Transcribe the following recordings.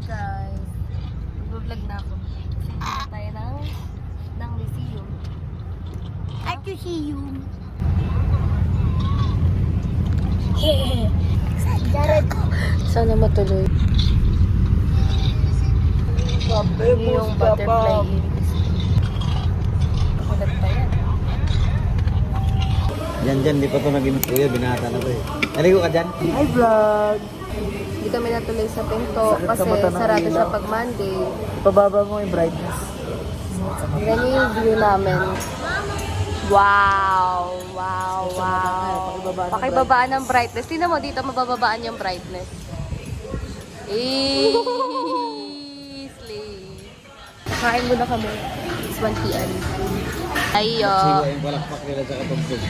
guys, mag-vlog na ako. Punta tayo ng museum. At museum. Jared ko. Sana matuloy. Yung butterfly iris. Nakulat pa yan. Dyan, di pa ito naging kuya, binata na ito eh. Naligo ka dyan? Hi vlog! Hindi kami natuloy sa pinto kasi sarado siya pag Monday. Pababa mo yung brightness. Ganyan yung view namin. Wow! Wow! Wow! Pakibabaan ng brightness. Tingnan mo dito, mabababaan yung brightness. Slay! Kain muna kami. It's 1 p.m. Ayo! Siwa yung palakpak nila sa katumpog.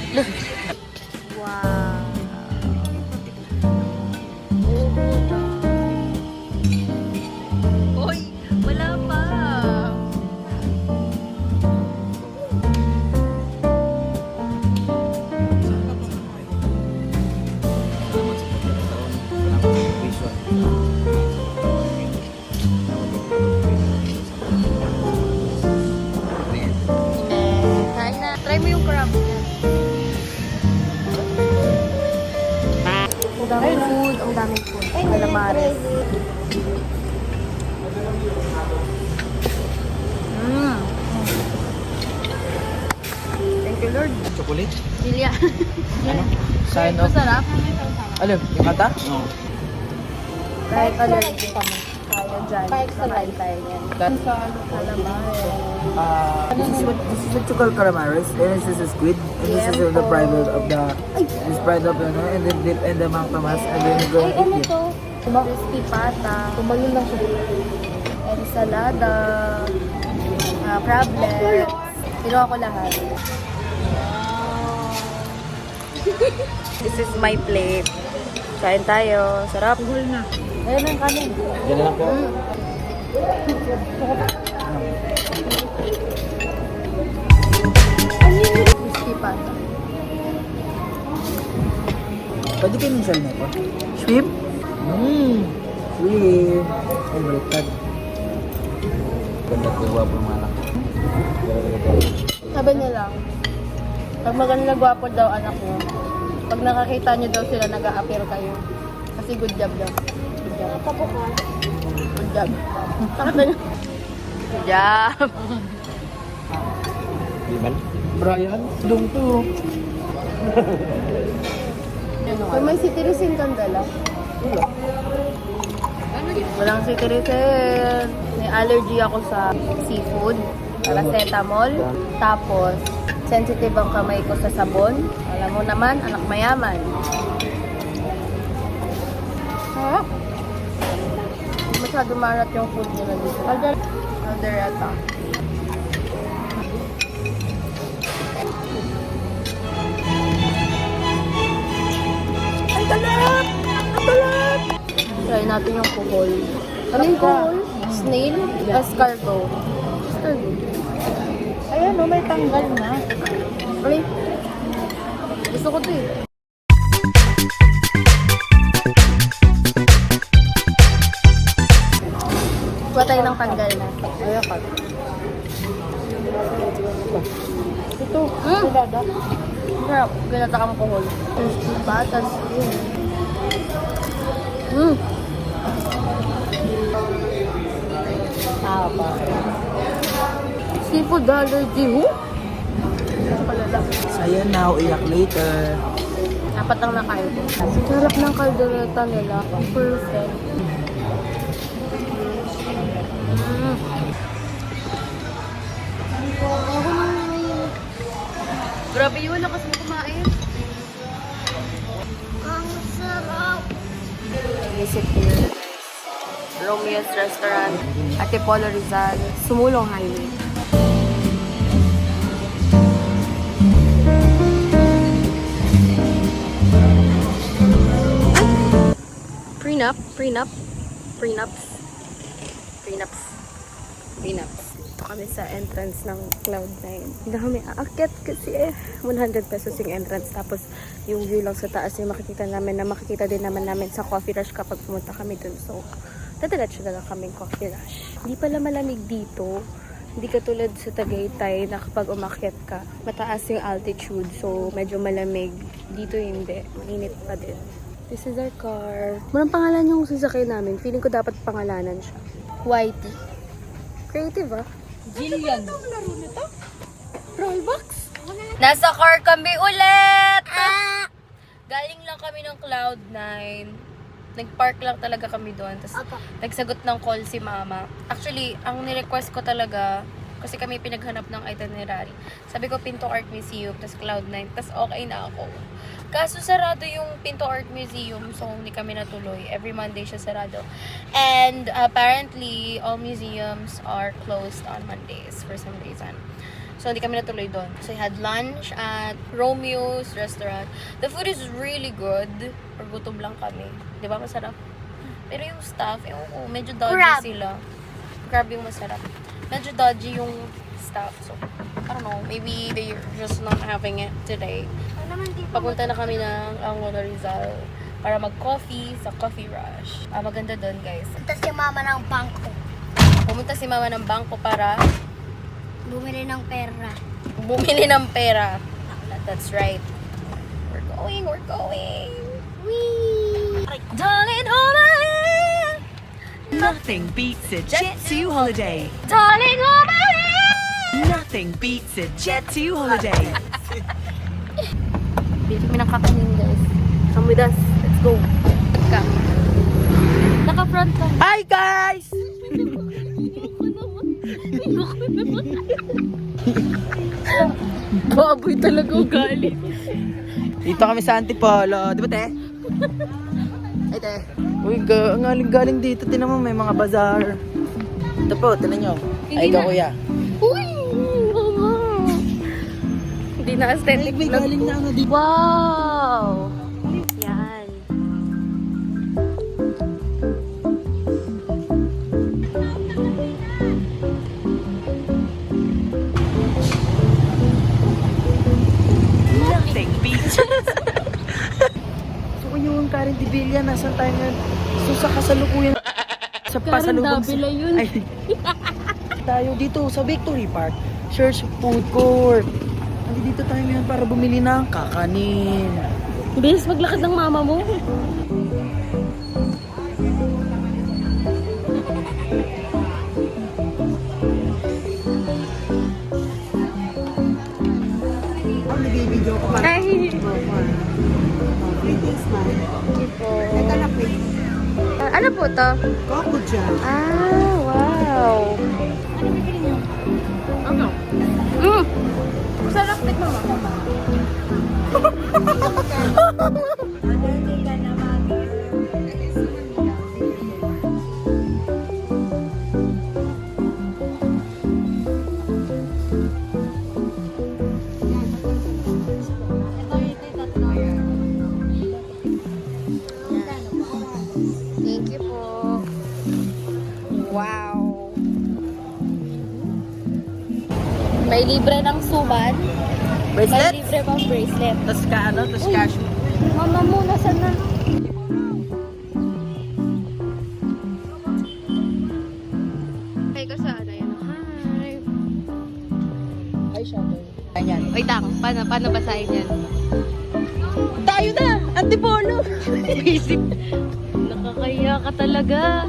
Wow! Hoy! Wala pa! Kain na. Try mo yung crab niya. Ang daming food. Ang daming food. Calamares. Thank you, Lord. Chocolate? Julia. Ano? Sign of... Masarap. Alam, yung kata? Oo. Kahit allergic kami. Kaya dyan. Nakain tayo niyan. Calamares. This is what you call calamaris, and this is a squid, and this is the private of the, this pride of the, and then dip and the Mang Tomas, and then you go and eat it. Crispy pata. Tumalun lang siya. Ensalada. Crab legs. Kinuha ko lahat. This is my plate. Kain tayo. Sarap. Ayun ang kanin. Yan na lang po. Crispy pata. Pwede kayo minsan na ito? Shrimp? Shrimp. Ay, baliktad. Ganda ko guwapo ng anak. Sabi nila, pag maganda gwapo daw anak mo, pag nakakita niyo daw sila, nag-a-appear kayo. Kasi good job daw. Good job. Good job. Sakit na niyo. Good job. Iban? Brian? Dong to. Kung may citizen kang dala. Wala. Walang citizen. May allergy ako sa seafood. Paracetamol. Tapos, sensitive ang kamay ko sa sabon. Alam mo naman, anak mayaman. Sarap. Hindi masyado marat yung food nila dito. Caldereta. Ang talap! Ang talap! Try natin yung kuhol. Ano yung kuhol? Snail? Escargot. Escargot. Ayan o, may tanggal na. Ay, gusto ko to eh. Kuha tayo ng tanggal na. Ayan ka. Ito, silada. Sarap. Ginata kang kuhol. Crispy patas. Tama. Seafood allergy, ho? Palala. Saya now, iyak later. Apat ang nakain ko. Sarap ng caldereta nila. Perfect. Grabe yun, lakas mo kumain. Ang sarap! Visit here. Romeo's Restaurant, Antipolo Rizal, Sumulong Highway. Prenups. Ito kami sa entrance ng Cloud9. Hindi kami aakyat kasi 100 pesos yung entrance. Tapos yung view lang sa taas yung makikita namin na makikita din naman namin sa Coffee Rush kapag pumunta kami dun. So, Dadiretso na lang kaming Coffee Rush. Hindi pala malamig dito. Hindi katulad sa Tagaytay na kapag umakyat ka, mataas yung altitude, so medyo malamig. Dito hindi. Mainit pa din. This is our car. Murang pangalan yung sasakay namin. Feeling ko dapat pangalanan siya. Whitey. Creative ah. Jillian. Rollbox? Nasa car kami ulit! Galing lang kami ng Cloud9. Nag-park lang talaga kami doon. Tapos nagsagot ng call si mama. Actually, ang nirequest ko talaga, kasi kami pinaghanap ng itinerary. Sabi ko, Pinto Art Museum, tapos Cloud9. Tapos okay na ako. Kaso sarado yung Pinto Art Museum, so hindi kami natuloy. Every Monday siya sarado. And apparently, all museums are closed on Mondays for some reason. So, hindi kami natuloy doon. So, I had lunch at Romeo's restaurant. The food is really good. Or gutom lang kami. Di ba? Masarap. Pero yung staff, medyo dodgy sila. Crab yung masarap. Medyo dodgy yung staff. So, I don't know. Maybe they're just not having it today. Papunta na kami ng Angola Rizal para mag-coffee sa Coffee Rush. Maganda doon, guys. Pumunta si mama ng bangko. Pumunta si mama ng bangko para Bumili ng pera. bumili ng pera. That's right. We're going. Whee! Darling, hold my hand. Nothing beats a Jet2 holiday. Darling, hold my hand. Nothing beats a Jet2 holiday. Bili kami ng kakanin, guys. Come with us. Let's go. Come. Naka-front ka. Hi guys! Baboy talaga ugali. Dito kami sa Antipolo. Di ba, te? Ay, te. Uy, ang galing dito. Tinan mo, may mga bazaar. Ito po, tinan nyo. Ay, Hindi na. kuya. Uy! Mama! Hindi na aesthetic. May galing na ano dito. Wow! Yan. Nothing beats So, yung Karen de Villa, nasan tayo ngayon? So, sa kasalukuyan. Sa pasalubong. Davila yun. Ay, tayo dito sa Victory Park. Church Food Court. Dito tayo ngayon para bumili ng kakanin. Bilis maglakad ng mama mo. Ang nag-video ko pa. Ay! Greetings, man. Ipo. Ito na po. Ano po to? Coco Jam. Ah, wow. Ano? Sarap tik mama. Thank you po. Wow. May libre ng suman. May Bracelet? libre pang bracelet. Tapos ka, ano? Tapos cash. Mama mo, nasan na? Hi ka sana yan. Hi. Ay, shadow. Ayan. Wait lang, paano basahin yan? Tayo na! Antipolo! Basic. Nakakaya ka talaga.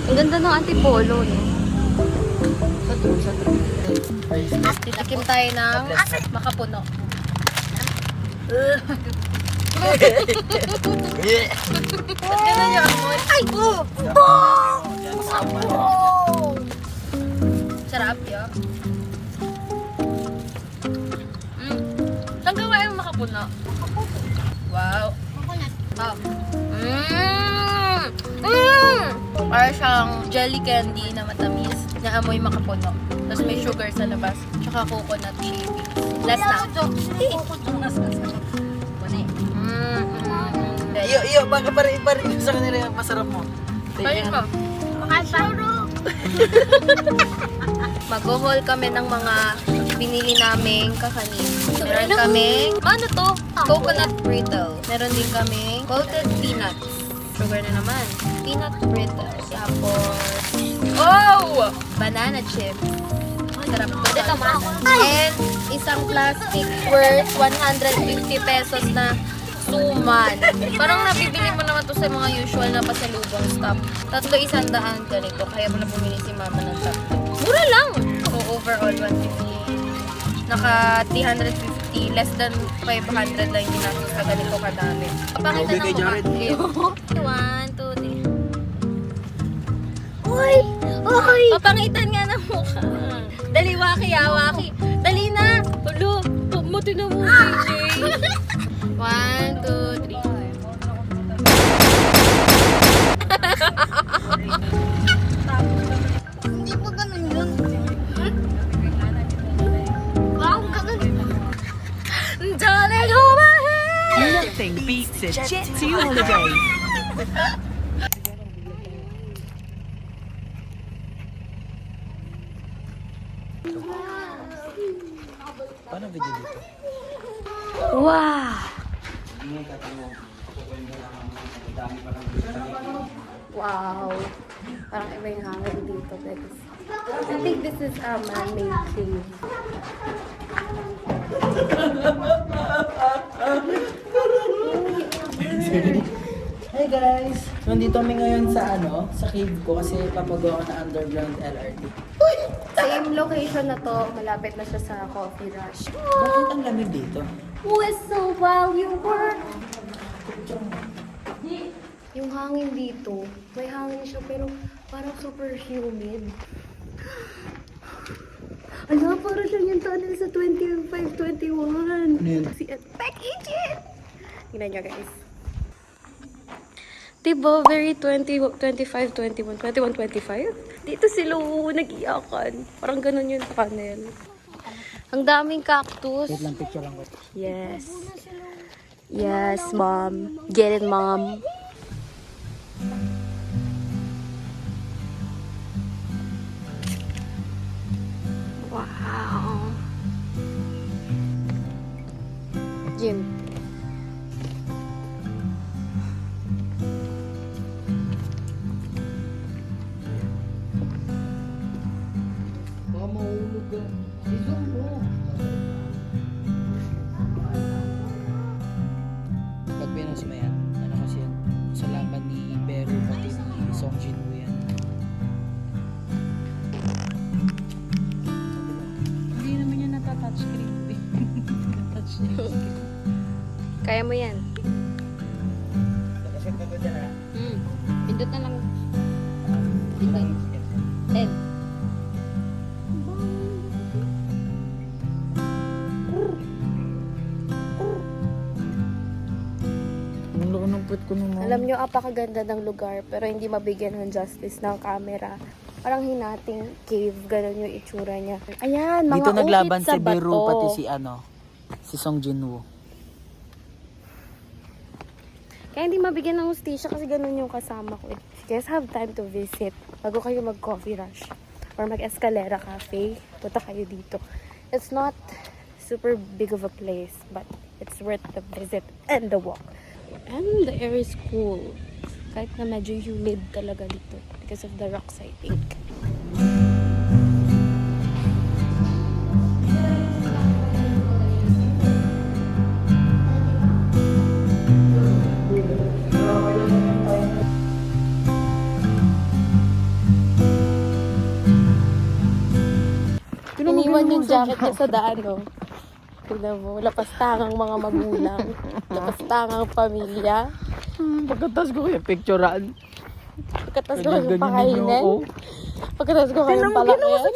Ang ganda ng Antipolo, no? Sa true. Titikim tayo ng makapuno. Ganun yung amoy. Ay! Sarap yun. Saan gawa yung makapuno? Wow. Oh. Para siyang jelly candy na matamis na amoy makapuno. Tapos may sugar sa labas. Tsaka coconut chili. Last na. Iyo, baka pare-pare sa kanila yung masarap mo. Parin mo. Mag-haul kami ng mga binili naming kakanin. Meron kaming, ano to? Coconut brittle. Meron din kaming coated peanuts. Sugar na naman. Peanut brittle. Tapos, oh! Banana chips. Sarap to. And isang plastic worth 150 pesos na suman. Parang nabibili mo naman to sa mga usual na pasalubong stuff. 300 ganito. Kaya mo na bumili si mama ng tatlo. Mura lang! So overall, 150. Naka 350. Less than 500 lang yung ginastos sa ganito kadami. Pakita ng mukha. 1, 2, 3. Uy! Uy! Papangitan nga ng mukha. Dali, waki, waki. Dali na! Ulo, pumuti na mo, AJ. 1, 2, 3. Hindi pa ganun yun. Wow, ganun. Darling, hold my hand! Nothing beats a Jet 2 holiday. Paano video dito? Wow! Wow! Parang iba yung hangin dito, guys. I think this is a man-made cave. Hey guys! Nandito kami ngayon sa sa cave ko kasi papagawa ko na underground LRT. Same location na to, malapit na siya sa Coffee Rush. Bakit ang lamig dito? Whistle while you work. Yung hangin dito, may hangin siya pero parang super humid. Ano, parang siya yung tunnel sa 25-21. Ano yun? Si Back Agent! Tingnan nyo guys. Diba, very 25-21, 21-25? Dito sila nag-iyakan. Parang ganun yung tunnel. Ang daming cactus. Wait lang, picture lang ko. Yes. Yes, mom. Get it, mom. Wow. Jim. Baka mahulog ka. Isang mo. Pag pinost mo yan, ano kasi yan, sa laban ni Beru pati ni Song Jinwoo yan. Hindi naman yan nata-touchscreen. Touch niya. Kaya mo yan. Nakaset ka ba dyan ha? Pindot na lang. Pindot. Ed. Ang laki ng put ko naman. Alam nyo, apakaganda ng lugar pero hindi mabigyan ng justice ng camera. Parang hinating cave, ganun yung itsura niya. Ayan, mga Dito naglaban ukit sa si Beru bato. pati si Song Jinwoo. Kaya hindi mabigyan ng hustisya kasi ganun yung kasama ko. If you guys have time to visit, bago kayo mag-coffee rush or mag-escalera cafe, punta kayo dito. It's not super big of a place, but it's worth the visit and the walk. And the air is cool. Kahit na medyo humid talaga dito because of the rocks, I think. Iniwan yung jacket niya sa daan, no? Tignan mo, lapastangang mga magulang, lapastangang pamilya. Pagkatas ko kaya picturean. Pagkatas ko kayong pakainin. Pagkatas ko kayong palakihan.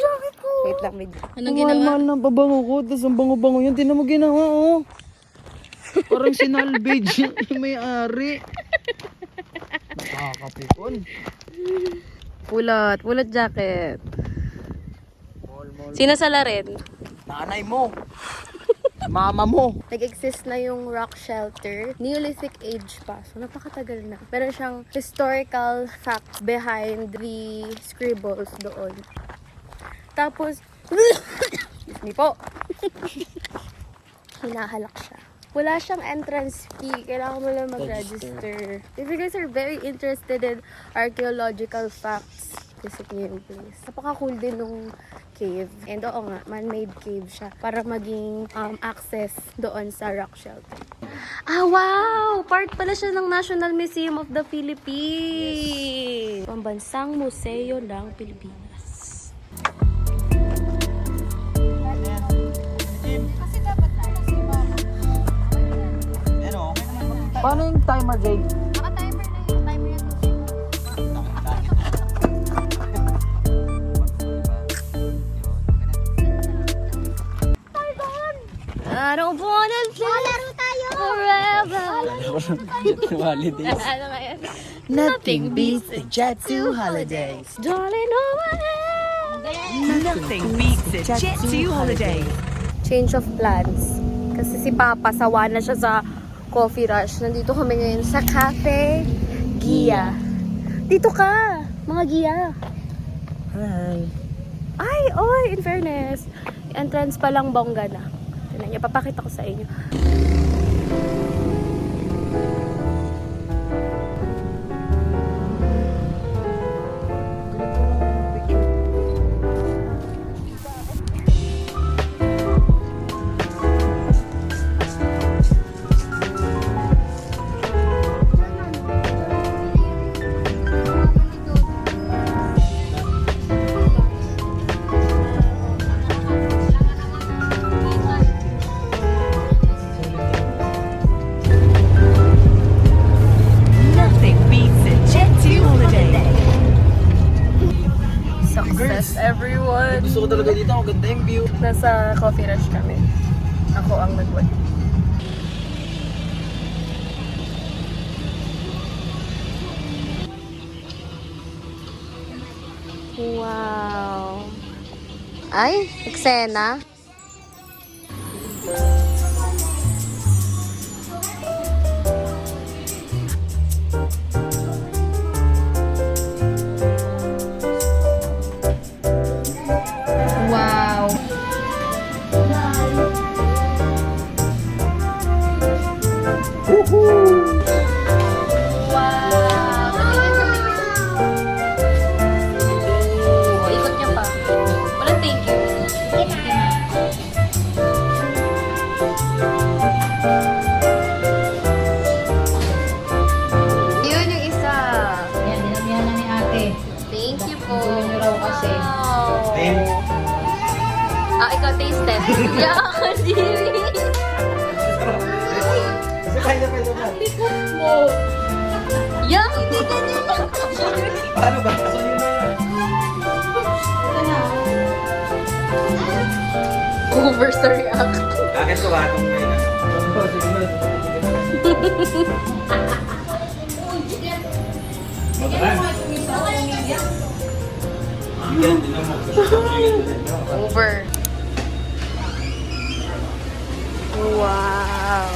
Wait lang, medyo. Anong ginawa? Mahal na pabango ko, tapos ang bango-bango yun. Tinan mo ginawa, oh. Parang sinalvage yung may-ari. Nakakapipon. Pulot jacket. Sino sa rin? Nanay mo. Mama mo. Nag-exist na yung rock shelter. Neolithic age pa. So, napakatagal na. Meron siyang historical facts behind the scribbles doon. Tapos, Excuse me po. Hinahalak siya. Wala siyang entrance fee. Kailangan mo lang mag-register. If you guys are very interested in archaeological facts, visit niyo yung place. Napaka-cool din nung cave. And oo nga, man-made cave siya para maging access doon sa rock shelter. Ah, wow! Part pala siya ng National Museum of the Philippines. Pambansang Museo ng Pilipinas. Paano yung timer, Jay? Naka-timer na yun. Timer yan. I don't wanna live forever. Holidays. Ano nga yan? Nothing beats the Jet2 holidays. Darling, oh my head. Nothing beats a Jet2 holiday. Change of plans. Kasi si Papa, sawa na siya sa coffee rush. Nandito kami ngayon sa Cafe Gia. Dito ka, mga Gia. Hi. Ay, oy, in fairness. Entrance pa lang bongga na. Tignan niyo, papakita ko sa inyo. Nothing beats a Jet2 holiday. Success, everyone. Gusto ko talaga dito. Ang ganda yung view. Nasa coffee rush kami. Ako ang nagwad. Wow. Ay, eksena. Wow. Oh, ikot niya pa. Walang thank you. Yun yung isa. Yan, dinamihan na ni ate. Thank you po. Gusto niyo raw kasi. Wow. Ah, ikaw taste test. Yeah, kadiri. Likot mo. Yeah, hindi ganyan lang. Paano ba? So yun na. Over sa react. Bakit tumatong na yun? Over. Wow.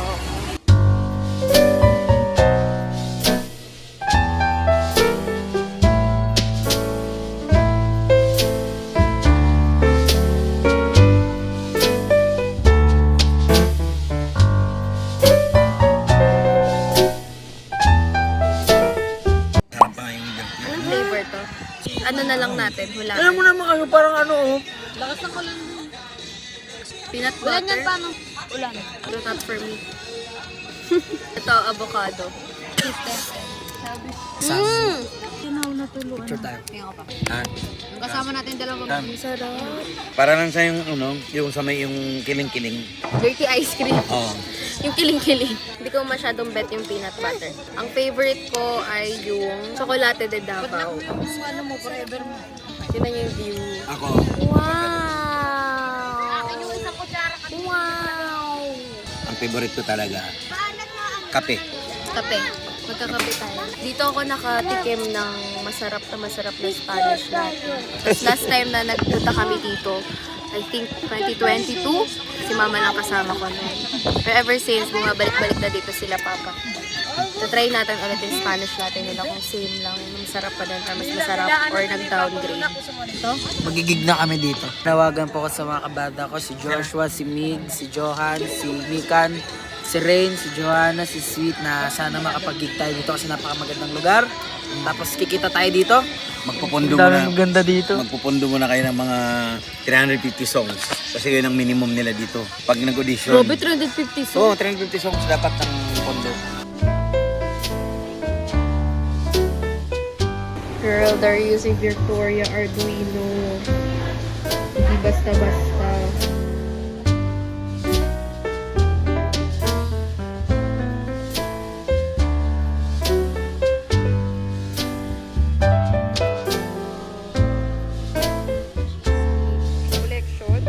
Anong flavor to? Ano na lang natin? Wala. Alam mo naman kayo, parang ano oh. Peanut butter. Ulan. Ito not for me. Ito, avocado. Mmm! Picture tayo. Yung kasama natin dalawang Sarap. Para lang sa yung, ano, yung sa may yung kiling-kiling. Dirty ice cream. Oo. Yung kiling-kiling. Hindi ko masyadong bet yung peanut butter. Ang favorite ko ay yung chocolate de Davao. ano mo, forever mo. Yun na yung view. Ako, Wow! Yung isang kutsara ka. Wow! ang favorite ko talaga, kape. Kape. Magkakape tayo. Dito ako nakatikim ng masarap na Spanish latte. Last time na nagpunta kami dito, I think 2022, Si mama lang kasama ko noon. Pero ever since, bumabalik-balik na dito sila papa. So try natin ulit yung Spanish latte nila kung same lang. Masarap pa din, mas masarap or nag-downgrade. Ito? Magigig na kami dito. Nawagan po ko sa mga kabata ko, si Joshua, si Mig, si Johan, si Mikan, si Rain, si Johanna, si Sweet na sana makapag-gig tayo dito kasi napakamagandang lugar. Tapos kikita tayo dito. Magpupundo Ang muna. daming maganda dito. Magpupundo muna kayo ng mga 350 songs. Kasi yun ang minimum nila dito. Pag nag-audition. Robert, 350 Oo, 350 songs dapat ng pondo. Girl, they're using Victoria Arduino. Hindi basta-basta. Collection.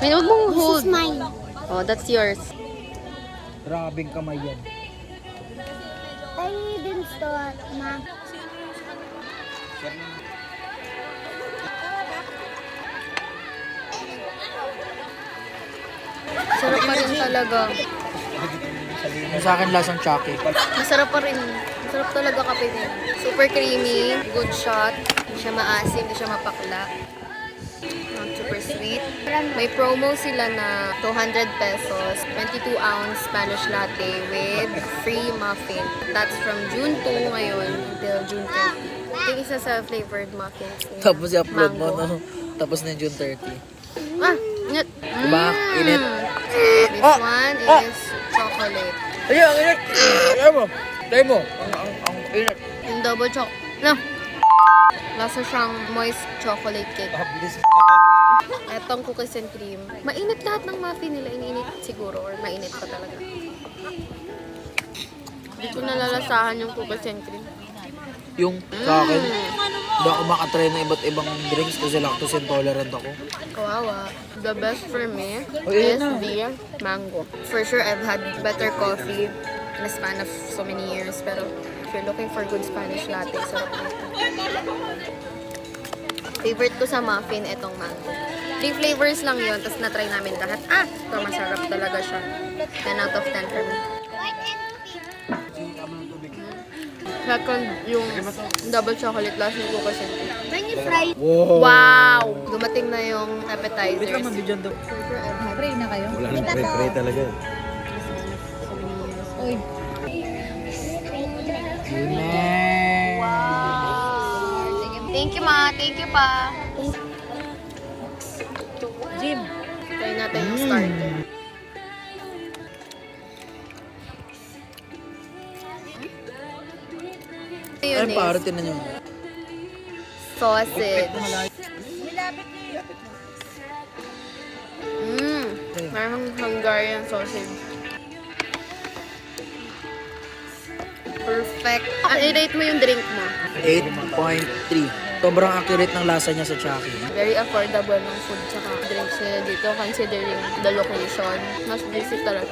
May huwag mong hold. This is mine. Oh, that's yours. Grabing kamay yan. Tiny din to, ma. Sarap pa rin talaga. Yung sa akin lasang Chucky. Masarap pa rin. Masarap talaga kape din. Super creamy, good shot. Hindi siya maasim, hindi siya mapakla. Not super sweet. May promo sila na 200 pesos, 22-ounce Spanish latte with free muffin. That's from June 2 ngayon until June 30. Ito yung isa sa flavored muffins. niya. Tapos i-upload mo, Mango. no? Tapos na yung June 30. Ah! Init! Diba? Init. This one is chocolate. Ayun, init! Ayaw mo. Try mo. Ang init. Yung double no. Lasa siyang moist chocolate cake. Bilis. Etong cookies and cream. Mainit lahat ng muffin nila. Iniinit siguro or mainit pa talaga. Hindi ko nalalasahan yung cookies and cream. Yung sa akin, hindi ako makatry ng iba't ibang drinks kasi lactose intolerant ako. Kawawa. The best for me Oh, yun is na. the mango. For sure, I've had better coffee in a span of so many years. Pero if you're looking for good Spanish latte, sarap nito. Favorite ko sa muffin, itong mango. 3 flavors lang yun, tapos na-try namin lahat. Ito masarap talaga siya. 10 out of 10 for me. Second, yung double chocolate plus yung cookies and cream. When you fry, Wow! Dumating na yung appetizers. Wait lang, mabidyan daw. Pray na kayo? Wala nang pray talaga. Uy. Thank you, ma. Thank you pa. Jim. Try natin yung starter. Ay, Mayonnaise, pare, tinan nyo. sausage. Parang Hungarian sausage. Perfect. I-rate mo yung drink mo. 8.3. Sobrang accurate ng lasa niya sa Chucky. Very affordable ng food tsaka drinks nila dito considering the location. Mas visit talaga.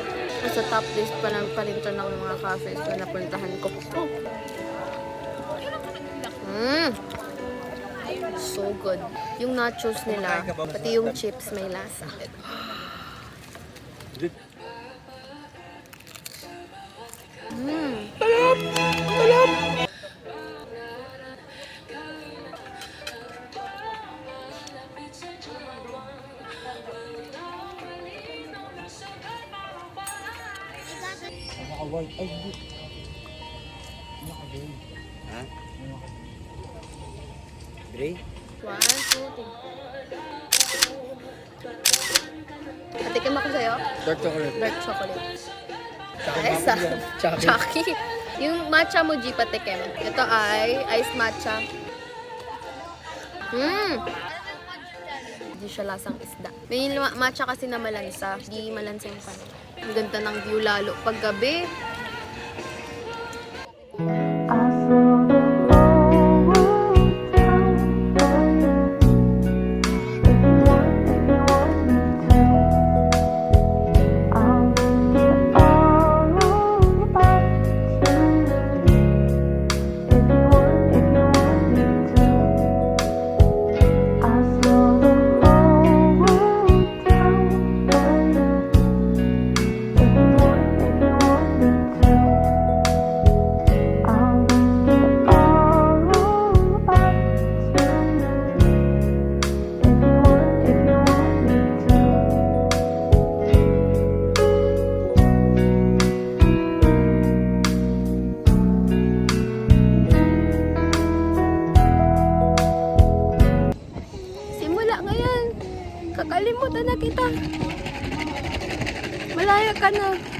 Sa top list pa lang pa rin to ng mga cafes na napuntahan ko. So good. Yung nachos nila, pati yung chips may lasa. Ha? Dre? 1, 2, 3. Patikim ako sa'yo. Dark chocolate. Dark chocolate. Chucky. Esa. Chucky. Chucky. Yung matcha mo, G, patikim. Ito ay iced matcha. Hindi siya lasang isda. May matcha kasi na malansa. Hindi malansa yung kanila. Ang ganda ng view lalo pag gabi. Simula ngayon, kakalimutan na kita. Malaya ka na.